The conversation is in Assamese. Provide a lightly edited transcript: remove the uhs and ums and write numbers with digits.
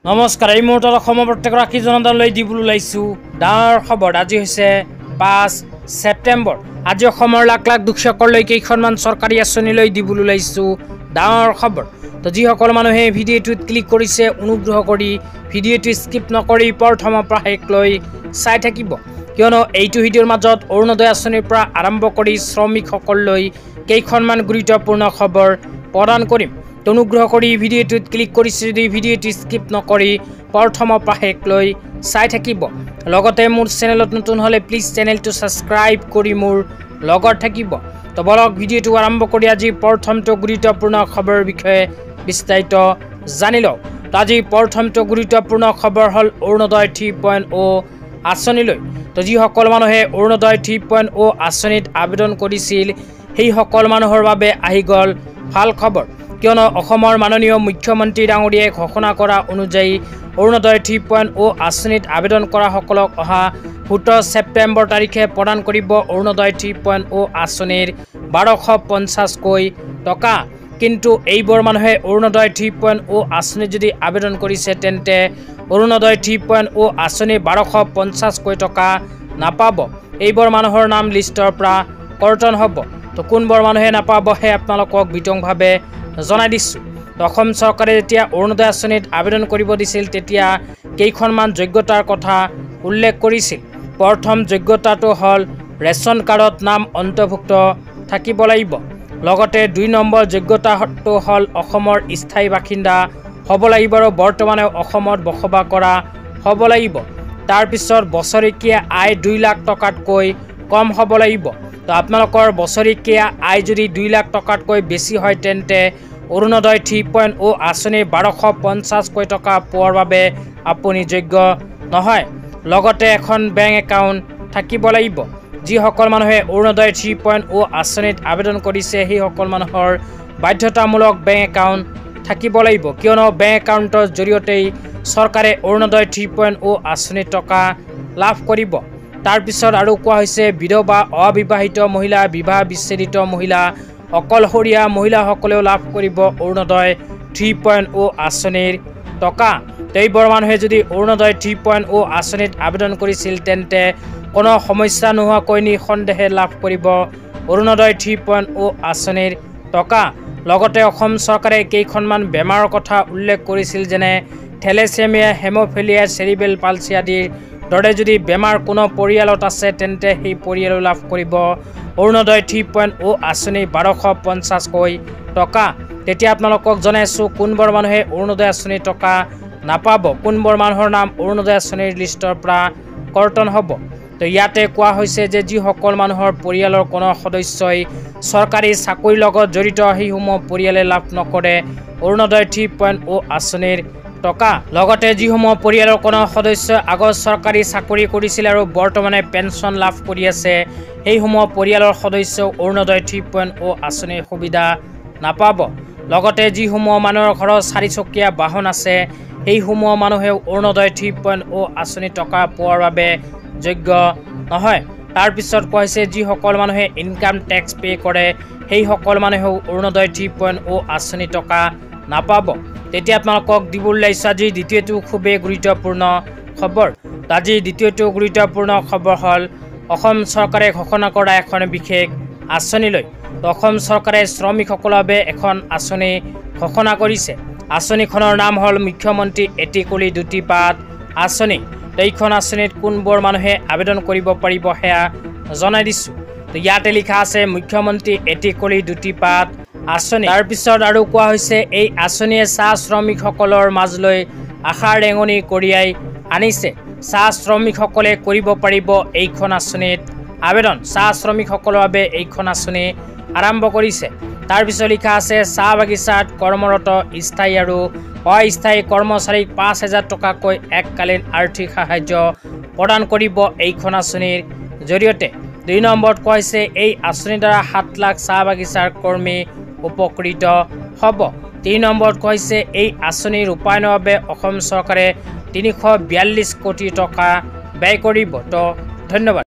নমস্কাৰ। এই মুহূৰ্তত অসমৰ প্ৰত্যেকগৰাকী জনতালৈ দিবলৈ ওলাইছোঁ ডাঙৰ খবৰ। আজি হৈছে 5 ছেপ্টেম্বৰ। আজি অসমৰ লাখ লাখ দুখীয়াসকললৈ কেইখনমান চৰকাৰী আঁচনিলৈ দিবলৈ ওলাইছোঁ ডাঙৰ খবৰ। তো যিসকল মানুহে ভিডিঅ'টোত ক্লিক কৰিছে অনুগ্ৰহ কৰি ভিডিঅ'টো স্কিপ নকৰি প্ৰথমৰ পৰা শেষলৈ চাই থাকিব, কিয়নো এইটো ভিডিঅ'ৰ মাজত অৰুণোদয় আঁচনিৰ পৰা আৰম্ভ কৰি শ্ৰমিকসকললৈ কেইখনমান গুৰুত্বপূৰ্ণ খবৰ প্ৰদান কৰিম। অনুগ্ৰহ কৰি ভিডিঅ'টোত ক্লিক কৰিছে যদি ভিডিঅ'টো স্কিপ নকৰি প্ৰথমৰ পৰা শেষলৈ চাই থাকিব। লগতে মোৰ চেনেলত নতুন হ'লে প্লিজ চেনেলটো ছাবস্ক্ৰাইব কৰি মোৰ লগত থাকিব। তো বলক ভিডিঅ'টো আৰম্ভ কৰি আজি প্ৰথমটো গুৰুত্বপূৰ্ণ খবৰৰ বিষয়ে বিস্তাৰিত জানি লওঁ। তো আজি প্ৰথমটো গুৰুত্বপূৰ্ণ খবৰ হ'ল অৰুণোদয় 3.0 আঁচনিলৈ। তো যিসকল মানুহে অৰুণোদয় 3.0 আঁচনিত আবেদন কৰিছিল সেইসকল মানুহৰ বাবে আহি গ'ল ভাল খবৰ, কিয়নো অসমৰ মাননীয় মুখ্যমন্ত্ৰী ডাঙৰীয়াই ঘোষণা কৰা অনুযায়ী অৰুণোদয় 3.0 আঁচনিত আবেদন কৰাসকলক অহা 17 ছেপ্টেম্বৰ তাৰিখে প্ৰদান কৰিব অৰুণোদয় 3.0 আঁচনিৰ 1250কৈ টকা। কিন্তু এইবোৰ মানুহে অৰুণোদয় 3.0 আঁচনিত যদি আবেদন কৰিছে তেন্তে অৰুণোদয় 3.0 আঁচনিৰ 1250কৈ টকা নাপাব। এইবোৰ মানুহৰ নাম লিষ্টৰ পৰা কৰ্তন হ'ব। তো কোনবোৰ মানুহে নাপাব সেই আপোনালোকক বিতংভাৱে জনাই দিছোঁ। অসম চৰকাৰে যেতিয়া অৰুণোদয় আঁচনিত আবেদন কৰিব দিছিল তেতিয়া কেইখনমান যোগ্যতাৰ কথা উল্লেখ কৰিছিল। প্ৰথম যোগ্যতাটো হ'ল ৰেচন কাৰ্ডত নাম অন্তৰ্ভুক্ত থাকিব লাগিব। লগতে 2 নম্বৰ যোগ্যতাটো হ'ল অসমৰ স্থায়ী বাসিন্দা হ'ব লাগিব আৰু বৰ্তমানে অসমত বসবাস কৰা হ'ব লাগিব। তাৰপিছত বছৰেকীয়া আয় 2 লাখ টকাতকৈ কম হ'ব লাগিব। তো আপোনালোকৰ বছৰেকীয়া আয় যদি 2 লাখ টকাতকৈ বেছি হয় তেন্তে অৰুণোদয় 3.0 আঁচনিৰ 1250কৈ টকা পোৱাৰ বাবে আপুনি যোগ্য নহয়। লগতে এখন বেংক একাউণ্ট থাকিব লাগিব। যিসকল মানুহে অৰুণোদয় 3.0 আঁচনিত আবেদন কৰিছে সেইসকল মানুহৰ বাধ্যতামূলক বেংক একাউণ্ট থাকিব লাগিব, কিয়নো বেংক একাউণ্টৰ জৰিয়তেই চৰকাৰে অৰুণোদয় 3.0 আঁচনিৰ টকা লাভ কৰিব। তাৰপিছত আৰু কোৱা হৈছে বিধৱা, অবিবাহিত মহিলা, বিবাহ বিচ্ছেদিত মহিলা, অকলশৰীয়া মহিলাসকলেও লাভ কৰিব অৰুণোদয় 3.0 আঁচনিৰ টকা। এইবোৰ মানুহে যদি অৰুণোদয় 3.0 আঁচনিত আবেদন কৰিছিল তেন্তে কোনো সমস্যা নোহোৱাকৈ নিঃসন্দেহে লাভ কৰিব অৰুণোদয় 3.0 আঁচনিৰ টকা। লগতে অসম চৰকাৰে কেইখনমান বেমাৰৰ কথা উল্লেখ কৰিছিল, যেনে থেলেচেমিয়া, হেম'ফিলিয়া, চেৰিবেল পালচি আদিৰ দৰে যদি বেমাৰ কোনো পৰিয়ালত আছে তেন্তে সেই পৰিয়ালো লাভ কৰিব অৰুণোদয় 3.0 আঁচনিৰ 1250কৈ টকা। তেতিয়া আপোনালোকক জনাইছোঁ কোনবোৰ মানুহে অৰুণোদয় আঁচনিৰ টকা নাপাব, কোনবোৰ মানুহৰ নাম অৰুণোদয় আঁচনিৰ লিষ্টৰ পৰা কৰ্তন হ'ব। তো ইয়াতে কোৱা হৈছে যে যিসকল মানুহৰ পৰিয়ালৰ কোনো সদস্যই চৰকাৰী চাকৰিৰ লগত জড়িত সেইসমূহ পৰিয়ালে লাভ নকৰে অৰুণোদয় 3.0 আঁচনিৰ টকা। লগতে যিসমূহ পৰিয়ালৰ কোনো সদস্যই আগত চৰকাৰী চাকৰি কৰিছিল আৰু বৰ্তমানে পেঞ্চন লাভ কৰি আছে সেইসমূহ পৰিয়ালৰ সদস্যও অৰুণোদয় 3.0 আঁচনিৰ সুবিধা নাপাব। লগতে যিসমূহ মানুহৰ ঘৰত 4চকীয়া বাহন আছে সেইসমূহ মানুহেও অৰুণোদয় 3.0 আঁচনিৰ টকা পোৱাৰ বাবে যোগ্য নহয়। তাৰপিছত কোৱা হৈছে যিসকল মানুহে ইনকাম টেক্স পে' কৰে সেইসকল মানুহেও অৰুণোদয় 3.0 আঁচনিৰ টকা নাপাব। তেতিয়া আপোনালোকক দিবলৈ ওলাইছোঁ আজি দ্বিতীয়টো খুবেই গুৰুত্বপূৰ্ণ খবৰ। আজি দ্বিতীয়টো গুৰুত্বপূৰ্ণ খবৰ হ'ল অসম চৰকাৰে ঘোষণা কৰা এখন বিশেষ আঁচনিলৈ। অসম চৰকাৰে শ্ৰমিকসকলৰ বাবে এখন আঁচনি ঘোষণা কৰিছে। আঁচনিখনৰ নাম হ'ল মুখ্যমন্ত্ৰী এটি কুলি দুটি পাত আঁচনি। এইখন আঁচনিত কোনবোৰ মানুহে আবেদন কৰিব পাৰিব সেয়া জনাই দিছোঁ। তো ইয়াতে লিখা আছে মুখ্যমন্ত্ৰী এটি কুলি দুটি পাত আঁচনি। তাৰপিছত আৰু কোৱা হৈছে এই আঁচনিয়ে চাহ শ্ৰমিকসকলৰ মাজলৈ আশাৰ ৰেঙনি কঢ়িয়াই আনিছে। চাহ শ্ৰমিকসকলে কৰিব পাৰিব এইখন আঁচনিত আবেদন। চাহ শ্ৰমিকসকলৰ বাবে এইখন আঁচনি আৰম্ভ কৰিছে। তাৰপিছত লিখা আছে চাহ বাগিচাত কৰ্মৰত স্থায়ী আৰু অস্থায়ী কৰ্মচাৰীক 5,000 টকাকৈ এককালীন আৰ্থিক সাহায্য প্ৰদান কৰিব এইখন আঁচনিৰ জৰিয়তে। 2 নম্বৰত কোৱা হৈছে এই আঁচনিৰ দ্বাৰা 7 লাখ চাহ বাগিচাৰ কৰ্মী উপকৃত হ'ব। 3 নম্বৰত কোৱা হৈছে এই আঁচনিৰ ৰূপায়ণৰ বাবে অসম চৰকাৰে 342 কোটি টকা ব্যয় কৰিব। তো ধন্যবাদ।